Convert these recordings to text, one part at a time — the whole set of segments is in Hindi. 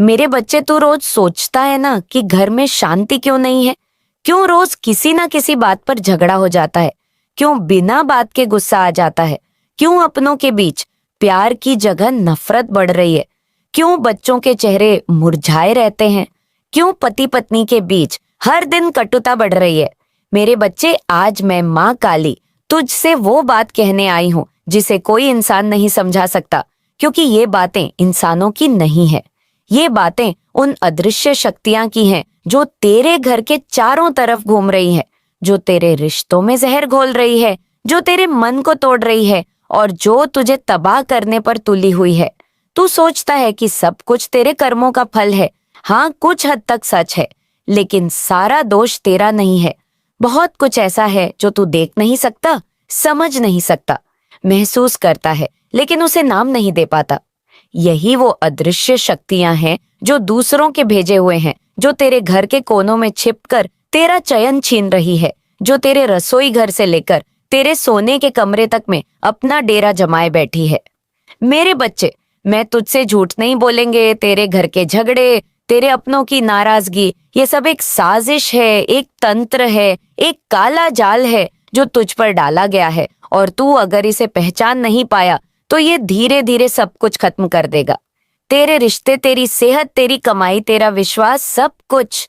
मेरे बच्चे, तू रोज सोचता है ना कि घर में शांति क्यों नहीं है? क्यों रोज किसी ना किसी बात पर झगड़ा हो जाता है? क्यों बिना बात के गुस्सा आ जाता है? क्यों अपनों के बीच प्यार की जगह नफरत बढ़ रही है? क्यों बच्चों के चेहरे मुरझाए रहते हैं? क्यों पति पत्नी के बीच हर दिन कटुता बढ़ रही है? मेरे बच्चे, आज मैं माँ काली तुझसे वो बात कहने आई हूँ जिसे कोई इंसान नहीं समझा सकता, क्योंकि ये बातें इंसानों की नहीं है। ये बातें उन अदृश्य शक्तियां की हैं जो तेरे घर के चारों तरफ घूम रही है, जो तेरे रिश्तों में जहर घोल रही है, जो तेरे मन को तोड़ रही है और जो तुझे तबाह करने पर तुली हुई है। तू सोचता है कि सब कुछ तेरे कर्मों का फल है। हाँ, कुछ हद तक सच है, लेकिन सारा दोष तेरा नहीं है। बहुत कुछ ऐसा है जो तू देख नहीं सकता, समझ नहीं सकता, महसूस करता है, लेकिन उसे नाम नहीं दे पाता। यही वो अदृश्य शक्तियां हैं जो दूसरों के भेजे हुए हैं, जो तेरे घर के कोनों में छिपकर तेरा चयन छीन रही है, जो तेरे रसोई घर से लेकर तेरे सोने के कमरे तक में अपना डेरा जमाए बैठी है। मेरे बच्चे, मैं तुझसे झूठ नहीं बोलेंगे। तेरे घर के झगड़े, तेरे अपनों की नाराजगी, ये सब एक साजिश है, एक तंत्र है, एक काला जाल है जो तुझ पर डाला गया है, और तू अगर इसे पहचान नहीं पाया तो ये धीरे धीरे सब कुछ खत्म कर देगा। तेरे रिश्ते, तेरी सेहत, तेरी कमाई, तेरा विश्वास, सब कुछ।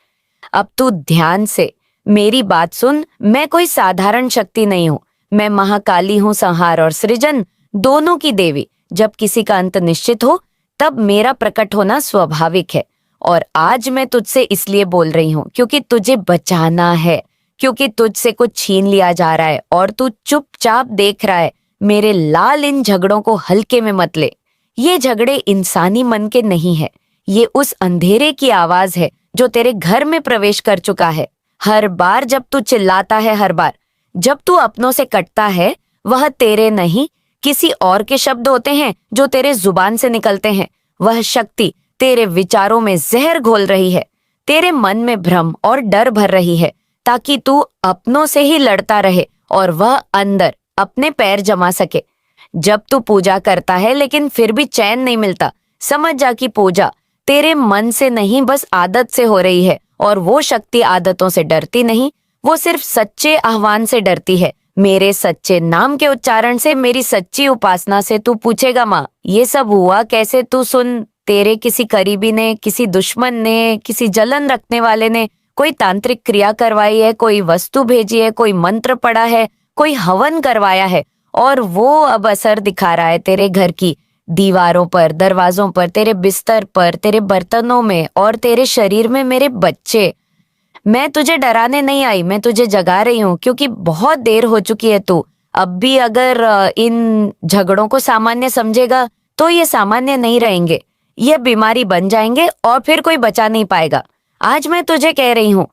अब तू ध्यान से मेरी बात सुन। मैं कोई साधारण शक्ति नहीं हूँ। मैं महाकाली हूँ, संहार और सृजन दोनों की देवी। जब किसी का अंत निश्चित हो तब मेरा प्रकट होना स्वाभाविक है। और आज मैं तुझसे इसलिए बोल रही हूँ क्योंकि तुझे बचाना है, क्योंकि तुझसे कुछ छीन लिया जा रहा है और तू चुपचाप देख रहा है। मेरे लाल, इन झगड़ों को हल्के में मत ले। ये झगड़े इंसानी मन के नहीं है। ये उस अंधेरे की आवाज है जो तेरे घर में प्रवेश कर चुका है। हर बार जब तू चिल्लाता है, हर बार जब तू अपनों से कटता है, वह तेरे नहीं, किसी और के शब्द होते हैं जो तेरे जुबान से निकलते हैं। वह शक्ति तेरे विचारों में जहर घोल रही है, तेरे मन में भ्रम और डर भर रही है, ताकि तू अपनों से ही लड़ता रहे और वह अंदर अपने पैर जमा सके। जब तू पूजा करता है लेकिन फिर भी चैन नहीं मिलता, समझ जा कि पूजा तेरे मन से नहीं, बस आदत से हो रही है। और वो शक्ति आदतों से डरती नहीं, वो सिर्फ सच्चे आह्वान से डरती है। मेरे सच्चे नाम के उच्चारण से, मेरी सच्ची उपासना से। तू पूछेगा, माँ ये सब हुआ कैसे? तू सुन, तेरे किसी करीबी ने, किसी दुश्मन ने, किसी जलन रखने वाले ने कोई तांत्रिक क्रिया करवाई है, कोई वस्तु भेजी है, कोई मंत्र पढ़ा है, कोई हवन करवाया है, और वो अब असर दिखा रहा है तेरे घर की दीवारों पर, दरवाजों पर, तेरे बिस्तर पर, तेरे बर्तनों में और तेरे शरीर में। मेरे बच्चे, मैं तुझे डराने नहीं आई, मैं तुझे जगा रही हूँ, क्योंकि बहुत देर हो चुकी है। तू अब भी अगर इन झगड़ों को सामान्य समझेगा तो ये सामान्य नहीं रहेंगे, ये बीमारी बन जाएंगे और फिर कोई बचा नहीं पाएगा। आज मैं तुझे कह रही हूँ,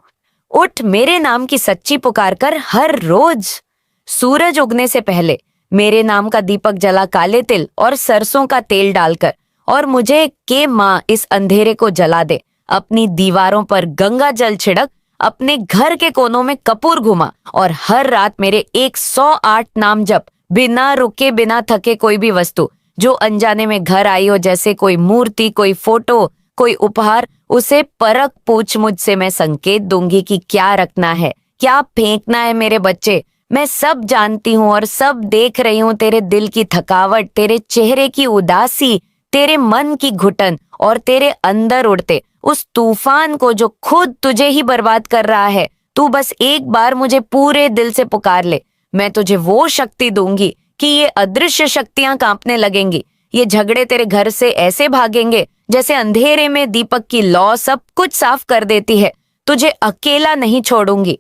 उठ, मेरे नाम की सच्ची पुकार कर हर रोज सूरज उगने से पहले मेरे नाम का दीपक जला काले तिल और सरसों का तेल डालकर, और मुझे के माँ इस अंधेरे को जला दे। अपनी दीवारों पर गंगा जल छिड़क, अपने घर के कोनों में कपूर घुमा, और हर रात मेरे 108 नाम जप, बिना रुके, बिना थके। कोई भी वस्तु जो अनजाने में घर आई हो, जैसे कोई मूर्ति, कोई फोटो, कोई उपहार, उसे परख पूछ मुझसे। मैं संकेत दूंगी कि क्या रखना है, क्या फेंकना है। मेरे बच्चे, मैं सब जानती हूँ और सब देख रही हूँ। तेरे दिल की थकावट, तेरे चेहरे की उदासी, तेरे मन की घुटन और तेरे अंदर उड़ते उस तूफान को जो खुद तुझे ही बर्बाद कर रहा है। तू बस एक बार मुझे पूरे दिल से पुकार ले, मैं तुझे वो शक्ति दूंगी कि ये अदृश्य शक्तियां कांपने लगेंगी। ये झगड़े तेरे घर से ऐसे भागेंगे जैसे अंधेरे में दीपक की लौ सब कुछ साफ कर देती है। तुझे अकेला नहीं छोड़ूंगी,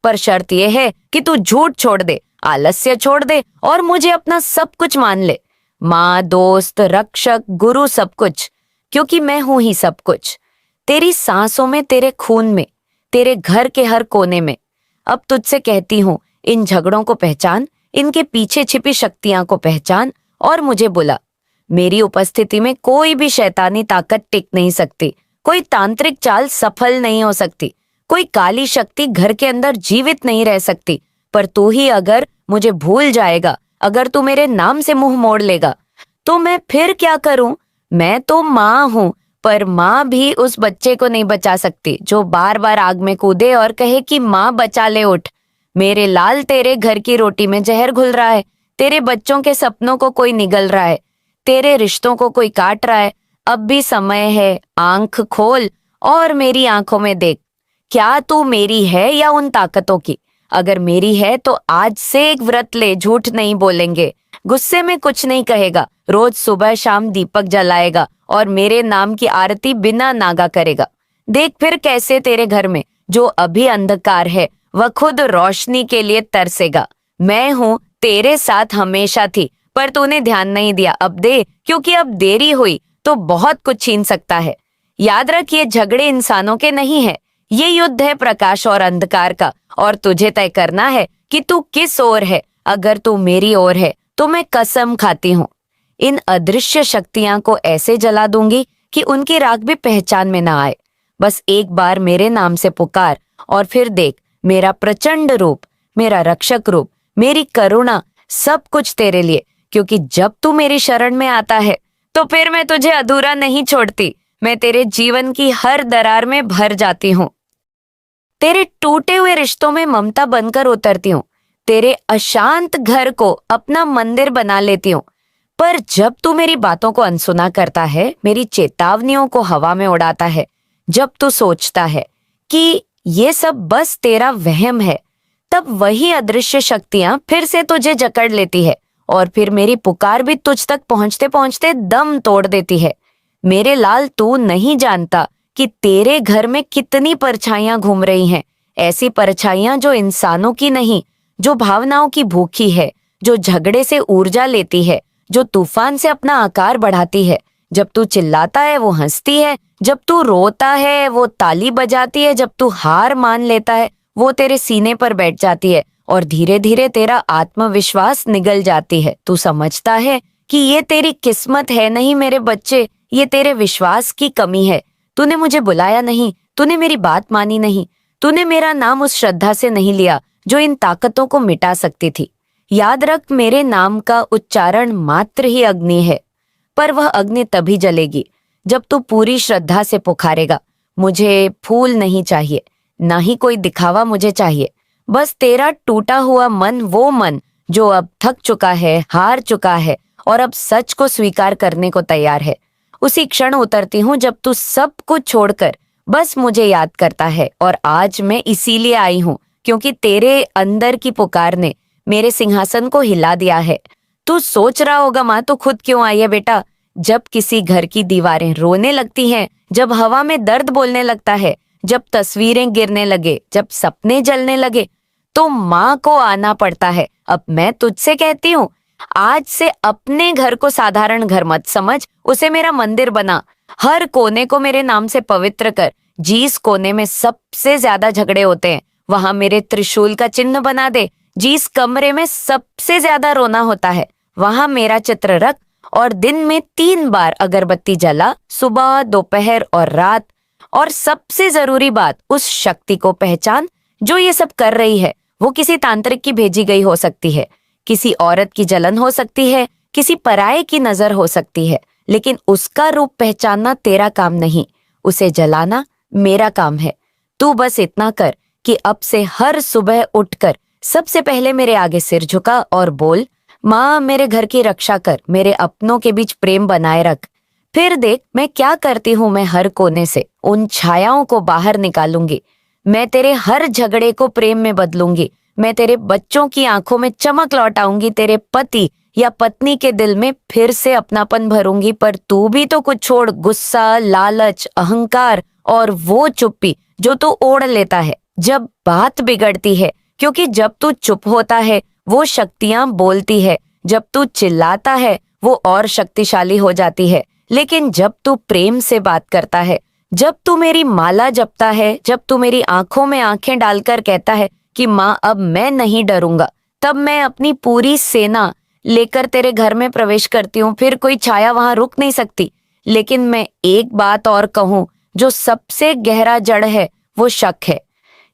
पर शर्त यह है कि तू झूठ छोड़ दे, आलस्य छोड़ दे और मुझे अपना सब कुछ मान ले। माँ, दोस्त, रक्षक, गुरु, सब कुछ, क्योंकि मैं हूं ही सब कुछ। तेरी सांसों में, तेरे खून में, तेरे घर के हर कोने में। अब तुझसे कहती हूँ, इन झगड़ों को पहचान, इनके पीछे छिपी शक्तियां को पहचान और मुझे बुला। मेरी उपस्थिति में कोई भी शैतानी ताकत टिक नहीं सकती, कोई तांत्रिक चाल सफल नहीं हो सकती, कोई काली शक्ति घर के अंदर जीवित नहीं रह सकती। पर तू ही अगर मुझे भूल जाएगा, अगर तू मेरे नाम से मुंह मोड़ लेगा, तो मैं फिर क्या करूं? मैं तो माँ हूं, पर माँ भी उस बच्चे को नहीं बचा सकती जो बार बार आग में कूदे और कहे कि माँ बचा ले उठ। मेरे लाल, तेरे घर की रोटी में जहर घुल रहा है, तेरे बच्चों के सपनों को कोई निगल रहा है, तेरे रिश्तों को कोई काट रहा है। अब भी समय है, आंख खोल और मेरी आंखों में देख। क्या तू मेरी है या उन ताकतों की? अगर मेरी है तो आज से एक व्रत ले, झूठ नहीं बोलेंगे, गुस्से में कुछ नहीं कहेगा, रोज सुबह शाम दीपक जलाएगा और मेरे नाम की आरती बिना नागा करेगा। देख फिर कैसे तेरे घर में जो अभी अंधकार है वह खुद रोशनी के लिए तरसेगा। मैं हूँ, तेरे साथ हमेशा थी, पर तूने ध्यान नहीं दिया। अब दे, क्योंकि अब देरी हुई तो बहुत कुछ छीन सकता है। याद रख, ये झगड़े इंसानों के नहीं है, ये युद्ध है प्रकाश और अंधकार का, और तुझे तय करना है कि तू किस ओर है। अगर तू मेरी ओर है तो मैं कसम खाती हूँ इन अदृश्य शक्तियां को ऐसे जला दूंगी कि उनकी राख भी पहचान में ना आए। बस एक बार मेरे नाम से पुकार और फिर देख मेरा प्रचंड रूप, मेरा रक्षक रूप, मेरी करुणा, सब कुछ तेरे लिए। क्योंकि जब तू मेरी शरण में आता है तो फिर मैं तुझे अधूरा नहीं छोड़ती। मैं तेरे जीवन की हर दरार में भर जाती हूँ, तेरे टूटे हुए रिश्तों में ममता बनकर उतरती हूँ, तेरे अशांत घर को अपना मंदिर बना लेती हूँ। पर जब तू मेरी बातों को अनसुना करता है, मेरी चेतावनियों को हवा में उड़ाता है, जब तू सोचता है कि ये सब बस तेरा वहम है, तब वही अदृश्य शक्तियां फिर से तुझे जकड़ लेती है और फिर मेरी पुकार भी तुझ तक पहुंचते पहुंचते दम तोड़ देती है। मेरे लाल, तू नहीं जानता कि तेरे घर में कितनी परछाइयां घूम रही हैं, ऐसी परछाइयां जो इंसानों की नहीं, जो भावनाओं की भूखी है, जो झगड़े से ऊर्जा लेती है, जो तूफान से अपना आकार बढ़ाती है। जब तू चिल्लाता है वो हंसती है, जब तू रोता है वो ताली बजाती है, जब तू हार मान लेता है वो तेरे सीने पर बैठ जाती है और धीरे धीरे तेरा आत्मविश्वास निगल जाती है। तू समझता है कि ये तेरी किस्मत है नहीं मेरे बच्चे, ये तेरे विश्वास की कमी है। तूने मुझे बुलाया नहीं, तूने मेरी बात मानी नहीं, तूने मेरा नाम उस श्रद्धा से नहीं लिया जो इन ताकतों को मिटा सकती थी। याद रख, मेरे नाम का उच्चारण मात्र ही अग्नि है, पर वह अग्नि तभी जलेगी जब तू पूरी श्रद्धा से पुकारेगा। मुझे फूल नहीं चाहिए, ना ही कोई दिखावा मुझे चाहिए, बस तेरा टूटा हुआ मन, वो मन जो अब थक चुका है, हार चुका है और अब सच को स्वीकार करने को तैयार है। उसी क्षण उतरती हूँ जब तू सब कुछ छोड़कर बस मुझे याद करता है। और आज मैं इसीलिए आई हूँ क्योंकि तेरे अंदर की पुकार ने मेरे सिंहासन को हिला दिया है। तू सोच रहा होगा, माँ तो खुद क्यों आई है बेटा? जब किसी घर की दीवारें रोने लगती हैं, जब हवा में दर्द बोलने लगता है, जब तस्वीरें गिरने लगे, जब सपने जलने लगे, तो माँ को आना पड़ता है। अब मैं तुझसे कहती हूँ, आज से अपने घर को साधारण घर मत समझ, उसे मेरा मंदिर बना। हर कोने को मेरे नाम से पवित्र कर। जिस कोने में सबसे ज्यादा झगड़े होते हैं वहां मेरे त्रिशूल का चिन्ह बना दे। जिस कमरे में सबसे ज्यादा रोना होता है वहां मेरा चित्र रख और दिन में 3 बार अगरबत्ती जला, सुबह, दोपहर और रात। और सबसे जरूरी बात, उस शक्ति को पहचान जो ये सब कर रही है। वो किसी तांत्रिक की भेजी गई हो सकती है, किसी औरत की जलन हो सकती है, किसी पराये की नजर हो सकती है, लेकिन उसका रूप पहचानना तेरा काम नहीं, उसे जलाना मेरा काम है। तू बस इतना कर कि अब से हर सुबह उठकर सबसे पहले मेरे आगे सिर झुका और बोल, माँ मेरे घर की रक्षा कर, मेरे अपनों के बीच प्रेम बनाए रख। फिर देख मैं क्या करती हूँ। मैं हर कोने से उन छायाओं को बाहर निकालूंगी। मैं तेरे हर झगड़े को प्रेम में बदलूंगी। मैं तेरे बच्चों की आंखों में चमक लौटाऊंगी, तेरे पति या पत्नी के दिल में फिर से अपनापन भरूंगी। पर तू भी तो कुछ छोड़, गुस्सा, लालच, अहंकार और वो चुप्पी जो तू ओढ़ लेता है जब बात बिगड़ती है। क्योंकि जब तू चुप होता है वो शक्तियां बोलती है, जब तू चिल्लाता है वो और शक्तिशाली हो जाती है। लेकिन जब तू प्रेम से बात करता है, जब तू मेरी माला जपता है, जब तू मेरी आंखों में आंखें डालकर कहता है कि माँ अब मैं नहीं डरूंगा, तब मैं अपनी पूरी सेना लेकर तेरे घर में प्रवेश करती हूँ। फिर कोई छाया वहां रुक नहीं सकती। लेकिन मैं एक बात और कहूँ, जो सबसे गहरा जड़ है वो शक है।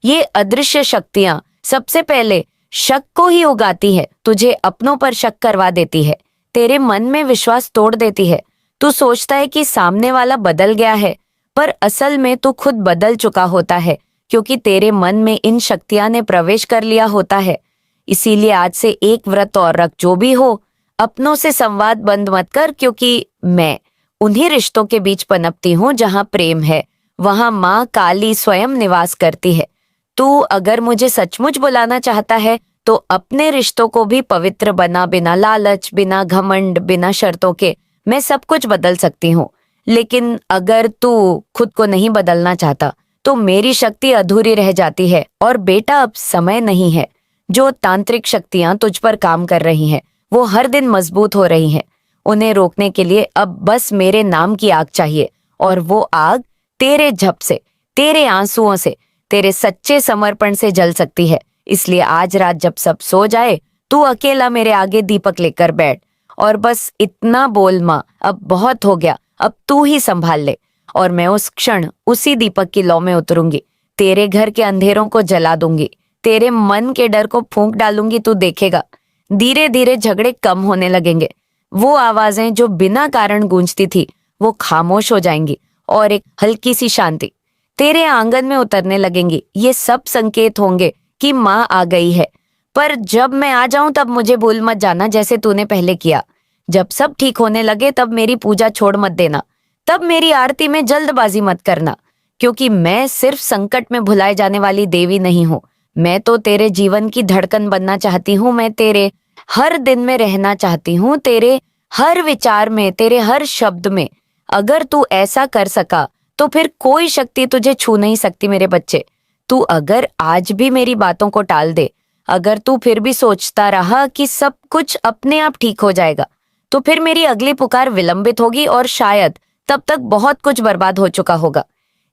ये अदृश्य शक्तियां सबसे पहले शक को ही उगाती है, तुझे अपनों पर शक करवा देती है, तेरे मन में विश्वास तोड़ देती है। तू सोचता है कि सामने वाला बदल गया है, पर असल में तू खुद बदल चुका होता है, क्योंकि तेरे मन में इन शक्तियां ने प्रवेश कर लिया होता है। इसीलिए आज से एक व्रत और रख, जो भी हो, अपनों से संवाद बंद मत कर, क्योंकि मैं उन्हीं रिश्तों के बीच पनपती हूँ जहाँ प्रेम है, वहाँ माँ काली स्वयं निवास करती है। तू अगर मुझे सचमुच बुलाना चाहता है तो अपने रिश्तों को भी पवित्र बना, बिना लालच, बिना घमंड, बिना शर्तों के। मैं सब कुछ बदल सकती हूँ, लेकिन अगर तू खुद को नहीं बदलना चाहता तो मेरी शक्ति अधूरी रह जाती है। और बेटा, अब समय नहीं है। जो तांत्रिक शक्तियां तुझ पर काम कर रही हैं, वो हर दिन मजबूत हो रही हैं। उन्हें रोकने के लिए अब बस मेरे नाम की आग चाहिए, और वो आग तेरे झप से, तेरे आंसुओं से, तेरे सच्चे समर्पण से जल सकती है। इसलिए आज रात जब सब सो जाए, तू अकेला मेरे आगे दीपक लेकर बैठ और बस इतना बोल, माँ अब बहुत हो गया, अब तू ही संभाल ले। और मैं उस क्षण उसी दीपक की लौ में उतरूंगी, तेरे घर के अंधेरों को जला दूंगी, तेरे मन के डर को फूंक डालूंगी। तू देखेगा, धीरे धीरे झगड़े कम होने लगेंगे। वो आवाजें जो बिना कारण गूंजती थी, वो खामोश हो जाएंगी, और एक हल्की सी शांति तेरे आंगन में उतरने लगेंगी। ये सब संकेत होंगे कि माँ आ गई है। पर जब मैं आ जाऊं तब मुझे भूल मत जाना, जैसे तूने पहले किया। जब सब ठीक होने लगे तब मेरी पूजा छोड़ मत देना, तब मेरी आरती में जल्दबाजी मत करना, क्योंकि मैं सिर्फ संकट में भुलाए जाने वाली देवी नहीं हूँ। मैं तो तेरे जीवन की धड़कन बनना चाहती हूँ। मैं तेरे हर दिन में रहना चाहती हूँ, तेरे हर विचार में, तेरे हर शब्द में। अगर तू ऐसा कर सका तो फिर कोई शक्ति तुझे छू नहीं सकती मेरे बच्चे। तू अगर आज भी मेरी बातों को टाल दे, अगर तू फिर भी सोचता रहा कि सब कुछ अपने आप ठीक हो जाएगा, तो फिर मेरी अगली पुकार विलंबित होगी, और शायद तब तक बहुत कुछ बर्बाद हो चुका होगा।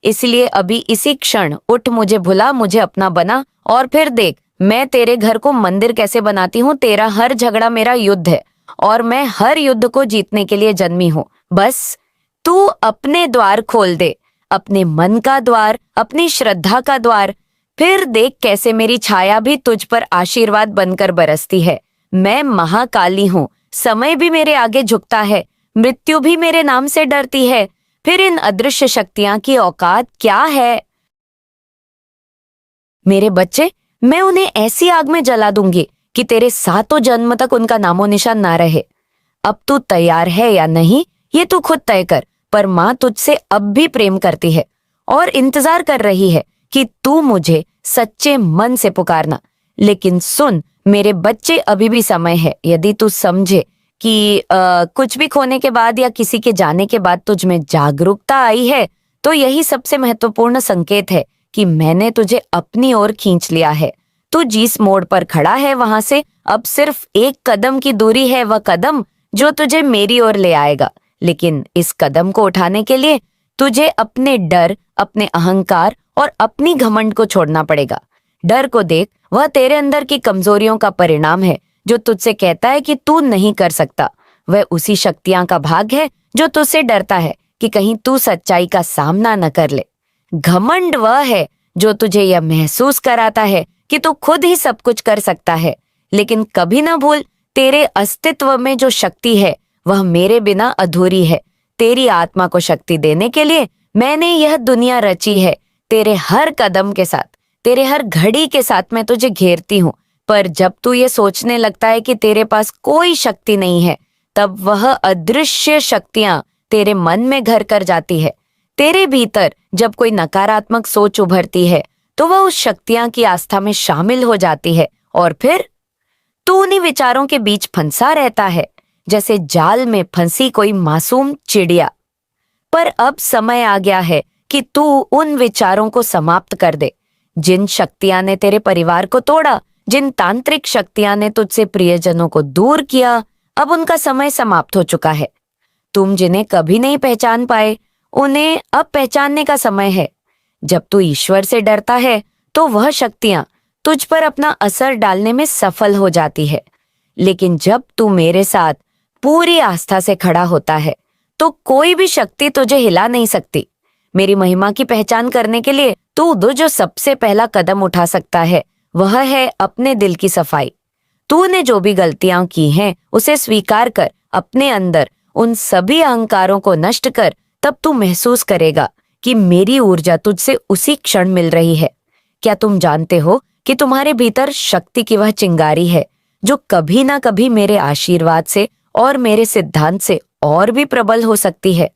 इसलिए अभी इसी क्षण उठ, मुझे भुला, मुझे अपना बना, और फिर देख मैं तेरे घर को मंदिर कैसे बनाती हूँ। तेरा हर झगड़ा मेरा युद्ध है, और मैं हर युद्ध को जीतने के लिए जन्मी हूँ। बस तू अपने द्वार खोल दे, अपने मन का द्वार, अपनी श्रद्धा का द्वार। फिर देख कैसे मेरी छाया भी तुझ पर आशीर्वाद बनकर बरसती है। मैं महाकाली हूँ, समय भी मेरे आगे झुकता है, मृत्यु भी मेरे नाम से डरती है। फिर इन अदृश्य शक्तियां की औकात क्या है मेरे बच्चे? मैं उन्हें ऐसी आग में जला दूंगी कि तेरे सातों जन्म तक उनका नामो निशान ना रहे। अब तू तैयार है या नहीं, ये तू खुद तय कर। पर माँ तुझसे अब भी प्रेम करती है और इंतजार कर रही है कि तू मुझे सच्चे मन से पुकारना। लेकिन सुन मेरे बच्चे, अभी भी समय है। यदि तू समझे कि कुछ भी खोने के बाद या किसी के जाने के बाद तुझ में जागरूकता आई है, तो यही सबसे महत्वपूर्ण संकेत है कि मैंने तुझे अपनी ओर खींच लिया है। तू जिस मोड़ पर खड़ा है वहां से अब सिर्फ एक कदम की दूरी है, वह कदम जो तुझे मेरी ओर ले आएगा। लेकिन इस कदम को उठाने के लिए तुझे अपने डर, अपने अहंकार और अपनी घमंड को छोड़ना पड़ेगा। डर को देख, वह तेरे अंदर की कमजोरियों का परिणाम है जो तुझसे कहता है कि तू नहीं कर सकता। वह उसी शक्तियां का भाग है जो तुझसे डरता है कि कहीं तू सच्चाई का सामना न कर ले। घमंड वह है जो तुझे यह महसूस कराता है कि तू खुद ही सब कुछ कर सकता है। लेकिन कभी ना भूल, तेरे अस्तित्व में जो शक्ति है वह मेरे बिना अधूरी है। तेरी आत्मा को शक्ति देने के लिए मैंने यह दुनिया रची है। तेरे हर कदम के साथ, तेरे हर घड़ी के साथ मैं तुझे घेरती हूँ। पर जब तू ये सोचने लगता है कि तेरे पास कोई शक्ति नहीं है, तब वह अदृश्य शक्तियां तेरे मन में घर कर जाती है। तेरे भीतर जब कोई नकारात्मक सोच उभरती है तो वह उस शक्तियां की आस्था में शामिल हो जाती है, और फिर तू उन्हीं विचारों के बीच फंसा रहता है, जैसे जाल में फंसी कोई मासूम चिड़िया। पर अब समय आ गया है कि तू उन विचारों को समाप्त कर दे। जिन शक्तियां ने तेरे परिवार को तोड़ा, जिन तांत्रिक शक्तियां ने तुझसे प्रियजनों को दूर किया, अब उनका समय समाप्त हो चुका है। तुम जिन्हें कभी नहीं पहचान पाए, उन्हें अब पहचानने का समय है। जब तू ईश्वर से डरता है तो वह शक्तियां तुझ पर अपना असर डालने में सफल हो जाती है। लेकिन जब तू मेरे साथ पूरी आस्था से खड़ा होता है तो कोई भी शक्ति तुझे हिला नहीं सकती। मेरी महिमा की पहचान करने के लिए तू जो सबसे पहला कदम उठा सकता है वह है अपने दिल की सफाई। तूने जो भी गलतियां की हैं उसे स्वीकार कर अपने अंदर उन सभी अहंकारों को नष्ट कर, तब तू महसूस करेगा कि मेरी ऊर्जा तुझसे उसी क्षण मिल रही है। क्या तुम जानते हो कि तुम्हारे भीतर शक्ति की वह चिंगारी है जो कभी ना कभी मेरे आशीर्वाद से और मेरे सिद्धांत से और भी प्रबल हो सकती है।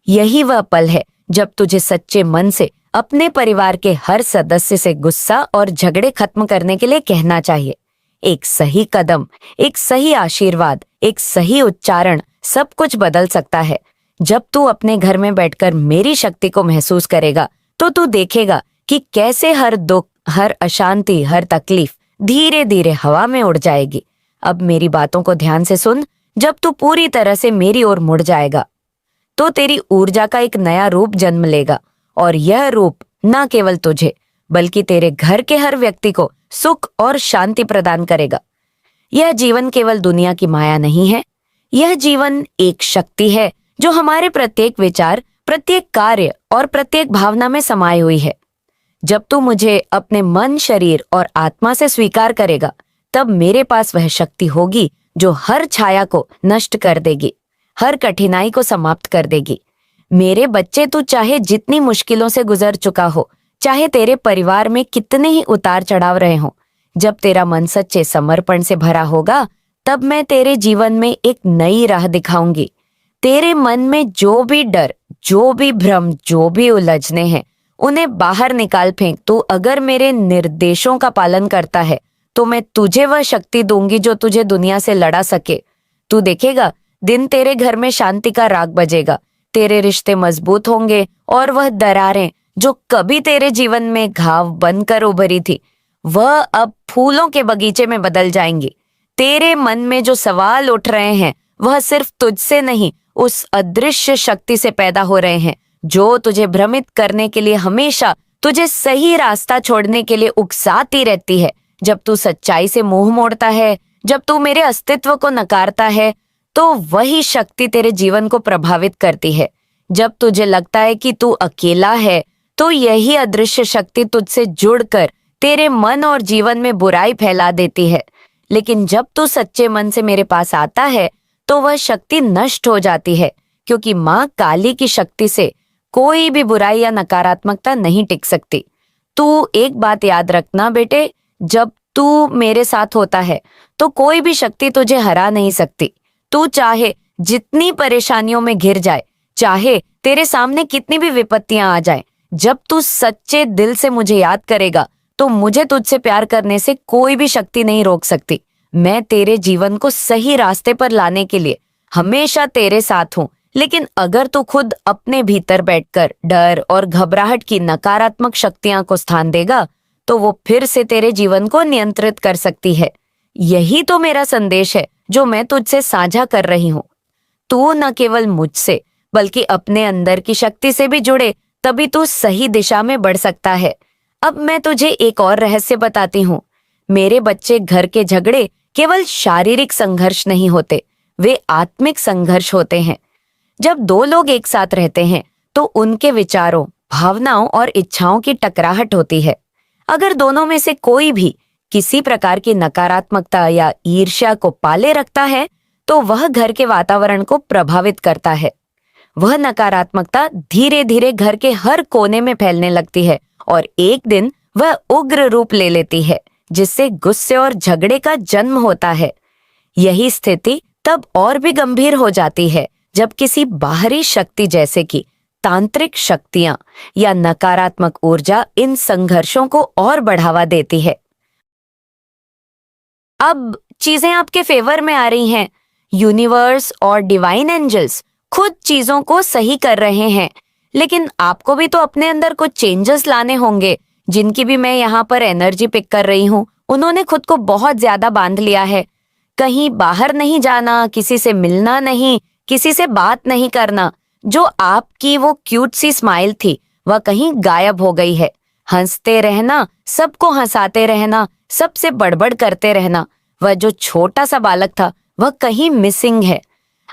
यही वह पल है जब तुझे सच्चे मन से अपने परिवार के हर सदस्य से गुस्सा और झगड़े खत्म करने के लिए कहना चाहिए। एक सही कदम, एक सही आशीर्वाद, एक सही उच्चारण सब कुछ बदल सकता है। जब तू अपने घर में बैठकर मेरी शक्ति को महसूस करेगा तो तू देखेगा कि कैसे हर दुख, हर अशांति, हर तकलीफ धीरे धीरे हवा में उड़ जाएगी। अब मेरी बातों को ध्यान से सुन। जब तू पूरी तरह से मेरी ओर मुड़ जाएगा तो तेरी ऊर्जा का एक नया रूप जन्म लेगा, और यह रूप न केवल तुझे बल्कि तेरे घर के हर व्यक्ति को सुख और शांति प्रदान करेगा। यह जीवन केवल दुनिया की माया नहीं है, यह जीवन एक शक्ति है जो हमारे प्रत्येक विचार, प्रत्येक कार्य और प्रत्येक भावना में समाई हुई है। जब तू मुझे अपने मन, शरीर और आत्मा से स्वीकार करेगा, तब मेरे पास वह शक्ति होगी जो हर छाया को नष्ट कर देगी, हर कठिनाई को समाप्त कर देगी। मेरे बच्चे, तू चाहे जितनी मुश्किलों से गुजर चुका हो, चाहे तेरे परिवार में कितने ही उतार चढ़ाव रहे हों, जब तेरा मन सच्चे समर्पण से भरा होगा, तब मैं तेरे जीवन में एक नई राह दिखाऊंगी। तेरे मन में जो भी डर, जो भी भ्रम, जो भी उलझने हैं, उन्हें बाहर निकाल फेंक। तू अगर मेरे निर्देशों का पालन करता है तो मैं तुझे वह शक्ति दूंगी जो तुझे दुनिया से लड़ा सके। तू देखेगा, दिन तेरे घर में शांति का राग बजेगा, तेरे रिश्ते मजबूत होंगे और वह दरारें जो कभी तेरे जीवन में घाव बनकर उभरी थी, वह अब फूलों के बगीचे में बदल जाएंगी। तेरे मन में जो सवाल उठ रहे हैं वह सिर्फ तुझसे नहीं, उस अदृश्य शक्ति से पैदा हो रहे हैं जो तुझे भ्रमित करने के लिए, हमेशा तुझे सही रास्ता छोड़ने के लिए उकसाती रहती है। जब तू सच्चाई से मुंह मोड़ता है, जब तू मेरे अस्तित्व को नकारता है, तो वही शक्ति तेरे जीवन को प्रभावित करती है। जब तुझे लगता है कि तू अकेला है, तो यही अदृश्य शक्ति तुझसे जुड़कर तेरे मन और जीवन में बुराई फैला देती है। लेकिन जब तू सच्चे मन से मेरे पास आता है, तो वह शक्ति नष्ट हो जाती है, क्योंकि माँ काली की शक्ति से कोई भी बुराई या नकारात्मकता नहीं टिक सकती। तू एक बात याद रखना बेटे, जब तू मेरे साथ होता है तो कोई भी शक्ति तुझे हरा नहीं सकती। तू चाहे जितनी परेशानियों में घिर जाए, चाहे तेरे सामने कितनी भी विपत्तियां आ जाए, जब तू सच्चे दिल से मुझे याद करेगा तो मुझे तुझसे प्यार करने से कोई भी शक्ति नहीं रोक सकती। मैं तेरे जीवन को सही रास्ते पर लाने के लिए हमेशा तेरे साथ हूँ। लेकिन अगर तू खुद अपने भीतर बैठकर डर और घबराहट की नकारात्मक शक्तियां को स्थान देगा, तो वो फिर से तेरे जीवन को नियंत्रित कर सकती है। यही तो मेरा संदेश है जो मैं तुझसे साझा कर रही हूँ। तू न केवल मुझसे बल्कि अपने अंदर की शक्ति से भी जुड़े, तभी तू सही दिशा में बढ़ सकता है। अब मैं तुझे एक और रहस्य बताती हूँ। मेरे बच्चे, घर के झगड़े केवल शारीरिक संघर्ष नहीं होते, वे आत्मिक संघर्ष होते हैं। जब दो लोग एक साथ रहते हैं तो उनके विचारों, भावनाओं और इच्छाओं की टकराहट होती है। अगर दोनों में से कोई भी किसी प्रकार की नकारात्मकता या ईर्ष्या को पाले रखता है, तो वह घर के वातावरण को प्रभावित करता है। वह नकारात्मकता धीरे धीरे घर के हर कोने में फैलने लगती है और एक दिन वह उग्र रूप ले लेती है, जिससे गुस्से और झगड़े का जन्म होता है। यही स्थिति तब और भी गंभीर हो जाती है जब किसी बाहरी शक्ति जैसे कि तांत्रिक शक्तियां या नकारात्मक ऊर्जा इन संघर्षों को और बढ़ावा देती है। अब चीजें आपके फेवर में आ रही हैं। यूनिवर्स और डिवाइन एंजल्स खुद चीजों को सही कर रहे हैं, लेकिन आपको भी तो अपने अंदर कुछ चेंजेस लाने होंगे, जिनकी भी मैं यहाँ पर एनर्जी पिक कर रही हूँ। उन्होंने खुद को बहुत ज्यादा बांध लिया है। कहीं बाहर नहीं जाना, किसी से मिलना नहीं, किसी से बात नहीं करना। जो आपकी वो क्यूट सी स्माइल थी, वह कहीं गायब हो गई है। हंसते रहना, सबको हंसाते रहना, सबसे बड़बड़ करते रहना, वह जो छोटा सा बालक था वह कहीं मिसिंग है।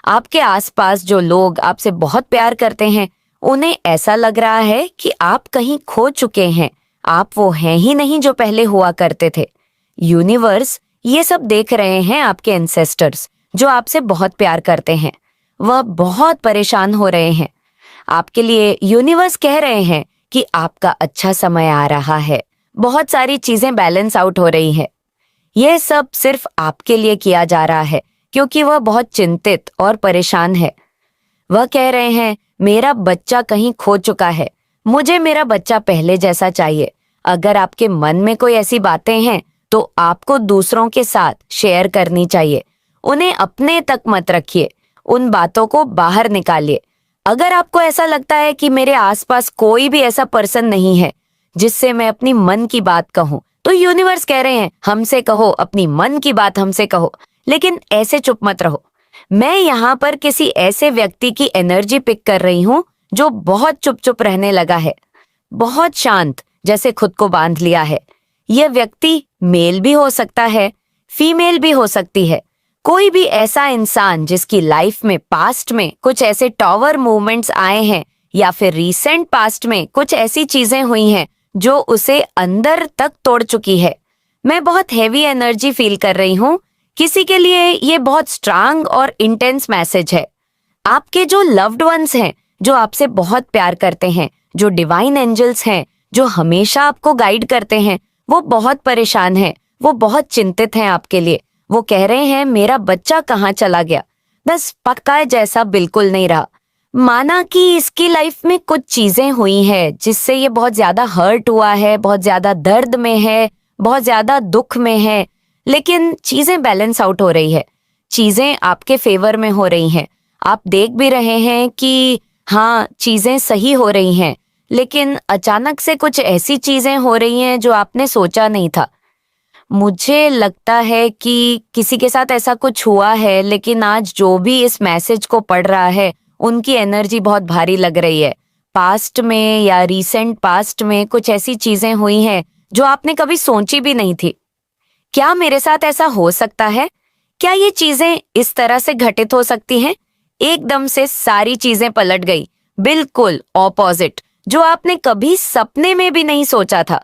आपके आसपास जो लोग आपसे बहुत प्यार करते हैं, उन्हें ऐसा लग रहा है कि आप कहीं खो चुके हैं। आप वो हैं ही नहीं जो पहले हुआ करते थे। यूनिवर्स ये सब देख रहे हैं, आपके एंसेस्टर्स जो आपसे बहुत प्यार करते हैं। वह बहुत परेशान हो रहे हैं। आपके लिए यूनिवर्स कह रहे हैं कि आपका अच्छा समय आ रहा है, बहुत सारी चीजें बैलेंस आउट हो रही है। यह सब सिर्फ आपके लिए किया जा रहा है क्योंकि वह बहुत चिंतित और परेशान है। वह कह रहे हैं मेरा बच्चा कहीं खो चुका है, मुझे मेरा बच्चा पहले जैसा चाहिए। अगर आपके मन में कोई ऐसी बातें हैं तो आपको दूसरों के साथ शेयर करनी चाहिए। उन्हें अपने तक मत रखिए, उन बातों को बाहर निकालिए। अगर आपको ऐसा लगता है कि मेरे आसपास कोई भी ऐसा पर्सन नहीं है जिससे मैं अपनी मन की बात कहूं, तो यूनिवर्स कह रहे हैं हमसे कहो, अपनी मन की बात हमसे कहो, लेकिन ऐसे चुप मत रहो। मैं यहाँ पर किसी ऐसे व्यक्ति की एनर्जी पिक कर रही हूँ जो बहुत चुप चुप रहने लगा है, बहुत शांत, जैसे खुद को बांध लिया है। यह व्यक्ति मेल भी हो सकता है, फीमेल भी हो सकती है। कोई भी ऐसा इंसान जिसकी लाइफ में पास्ट में कुछ ऐसे टॉवर मूवमेंट्स आए हैं या फिर रीसेंट पास्ट में कुछ ऐसी चीजें हुई हैं जो उसे अंदर तक तोड़ चुकी है। मैं बहुत हैवी एनर्जी फील कर रही हूँ। किसी के लिए ये बहुत स्ट्रांग और इंटेंस मैसेज है। आपके जो लव्ड वंस हैं, जो आपसे बहुत प्यार करते हैं, जो डिवाइन एंजल्स हैं, जो हमेशा आपको गाइड करते हैं, वो बहुत परेशान हैं, वो बहुत चिंतित हैं आपके लिए। वो कह रहे हैं मेरा बच्चा कहाँ चला गया, बस पक्का जैसा बिल्कुल नहीं रहा। माना कि इसकी लाइफ में कुछ चीजें हुई हैं जिससे ये बहुत ज्यादा हर्ट हुआ है, बहुत ज्यादा दर्द में है, बहुत ज्यादा दुख में है, लेकिन चीजें बैलेंस आउट हो रही है, चीजें आपके फेवर में हो रही हैं। आप देख भी रहे हैं कि हाँ, चीजें सही हो रही हैं, लेकिन अचानक से कुछ ऐसी चीजें हो रही हैं जो आपने सोचा नहीं था। मुझे लगता है कि किसी के साथ ऐसा कुछ हुआ है, लेकिन आज जो भी इस मैसेज को पढ़ रहा है उनकी एनर्जी बहुत भारी लग रही है। पास्ट में या रीसेंट पास्ट में कुछ ऐसी चीजें हुई हैं जो आपने कभी सोची भी नहीं थी। क्या मेरे साथ ऐसा हो सकता है? क्या ये चीजें इस तरह से घटित हो सकती हैं? एकदम से सारी चीजें पलट गई, बिल्कुल ऑपोजिट, जो आपने कभी सपने में भी नहीं सोचा था।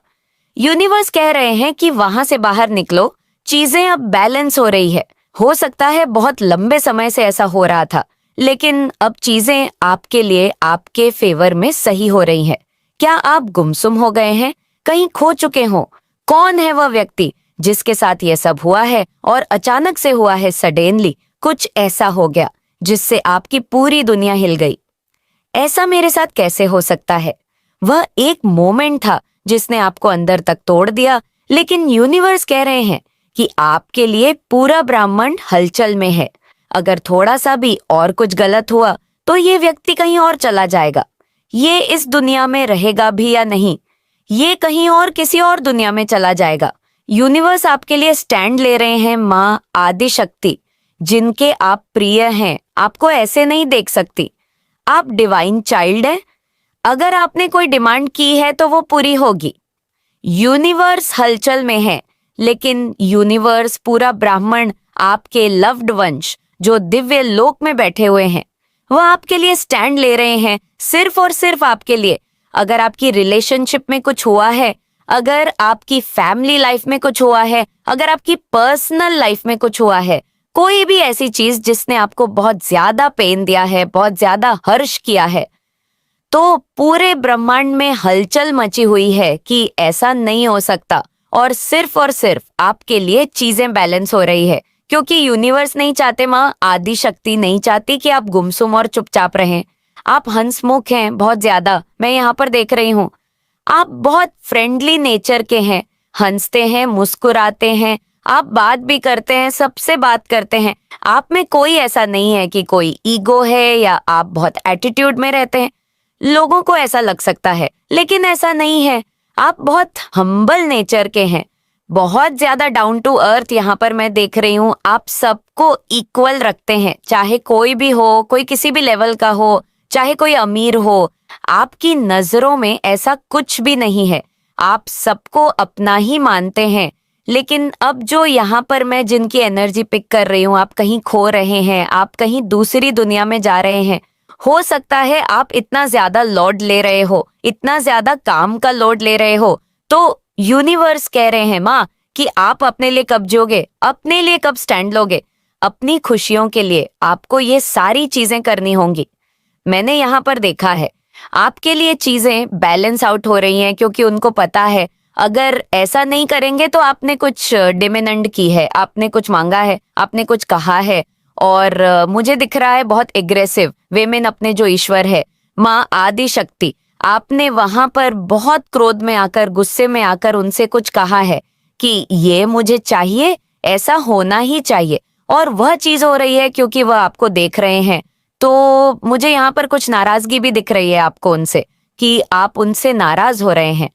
यूनिवर्स कह रहे हैं कि वहां से बाहर निकलो, चीजें अब बैलेंस हो रही है। हो सकता है बहुत लंबे समय से ऐसा हो रहा था, लेकिन अब चीजें आपके लिए आपके फेवर में सही हो रही हैं। क्या आप गुमसुम हो गए हैं, कहीं खो चुके हो? कौन है वह व्यक्ति जिसके साथ यह सब हुआ है और अचानक से हुआ है, सडनली कुछ ऐसा हो गया जिससे आपकी पूरी दुनिया हिल गई? ऐसा मेरे साथ कैसे हो सकता है? वह एक मोमेंट था जिसने आपको अंदर तक तोड़ दिया, लेकिन यूनिवर्स कह रहे हैं कि आपके लिए पूरा ब्रह्मांड हलचल में है। अगर थोड़ा सा भी और कुछ गलत हुआ तो ये व्यक्ति कहीं और चला जाएगा। ये इस दुनिया में रहेगा भी या नहीं, ये कहीं और किसी और दुनिया में चला जाएगा। यूनिवर्स आपके लिए स्टैंड ले रहे हैं। माँ आदि शक्ति, जिनके आप प्रिय हैं, आपको ऐसे नहीं देख सकती। आप डिवाइन चाइल्ड हैं। अगर आपने कोई डिमांड की है तो वो पूरी होगी। यूनिवर्स हलचल में है, लेकिन यूनिवर्स, पूरा ब्राह्मण, आपके लव्ड वंश जो दिव्य लोक में बैठे हुए हैं, वह आपके लिए स्टैंड ले रहे हैं, सिर्फ और सिर्फ आपके लिए। अगर आपकी रिलेशनशिप में कुछ हुआ है, अगर आपकी फैमिली लाइफ में कुछ हुआ है, अगर आपकी पर्सनल लाइफ में कुछ हुआ है, कोई भी ऐसी चीज जिसने आपको बहुत ज्यादा पेन दिया है, बहुत ज्यादा हर्ष किया है, तो पूरे ब्रह्मांड में हलचल मची हुई है कि ऐसा नहीं हो सकता। और सिर्फ आपके लिए चीजें बैलेंस हो रही है, क्योंकि यूनिवर्स नहीं चाहते, माँ आदि शक्ति नहीं चाहती कि आप गुमसुम और चुपचाप रहें। आप हंसमुख हैं बहुत ज्यादा, मैं यहाँ पर देख रही हूँ। आप बहुत फ्रेंडली नेचर के हैं, हंसते हैं, मुस्कुराते हैं, आप बात भी करते हैं, सबसे बात करते हैं। आप में कोई ऐसा नहीं है कि कोई ईगो है या आप बहुत एटीट्यूड में रहते हैं। लोगों को ऐसा लग सकता है, लेकिन ऐसा नहीं है। आप बहुत हम्बल नेचर के हैं, बहुत ज्यादा डाउन टू अर्थ यहाँ पर मैं देख रही हूँ। आप सबको इक्वल रखते हैं, चाहे कोई भी हो, कोई किसी भी लेवल का हो, चाहे कोई अमीर हो। आपकी नजरों में ऐसा कुछ भी नहीं है, आप सबको अपना ही मानते हैं। लेकिन अब जो यहाँ पर मैं जिनकी एनर्जी पिक कर रही हूँ, आप कहीं खो रहे हैं, आप कहीं दूसरी दुनिया में जा रहे हैं। हो सकता है आप इतना ज्यादा लोड ले रहे हो, इतना ज्यादा काम का लोड ले रहे हो, तो यूनिवर्स कह रहे हैं माँ कि आप अपने लिए कब जियोगे, अपने लिए कब स्टैंड लोगे। अपनी खुशियों के लिए आपको ये सारी चीजें करनी होंगी। मैंने यहाँ पर देखा है, आपके लिए चीजें बैलेंस आउट हो रही हैं क्योंकि उनको पता है अगर ऐसा नहीं करेंगे तो आपने कुछ डिमांड की है, आपने कुछ मांगा है, आपने कुछ कहा है। और मुझे दिख रहा है बहुत एग्रेसिव वे में अपने जो ईश्वर है, माँ आदि शक्ति, आपने वहां पर बहुत क्रोध में आकर, गुस्से में आकर उनसे कुछ कहा है कि ये मुझे चाहिए, ऐसा होना ही चाहिए, और वह चीज हो रही है क्योंकि वह आपको देख रहे हैं। तो मुझे यहाँ पर कुछ नाराजगी भी दिख रही है आपको उनसे, कि आप उनसे नाराज हो रहे हैं।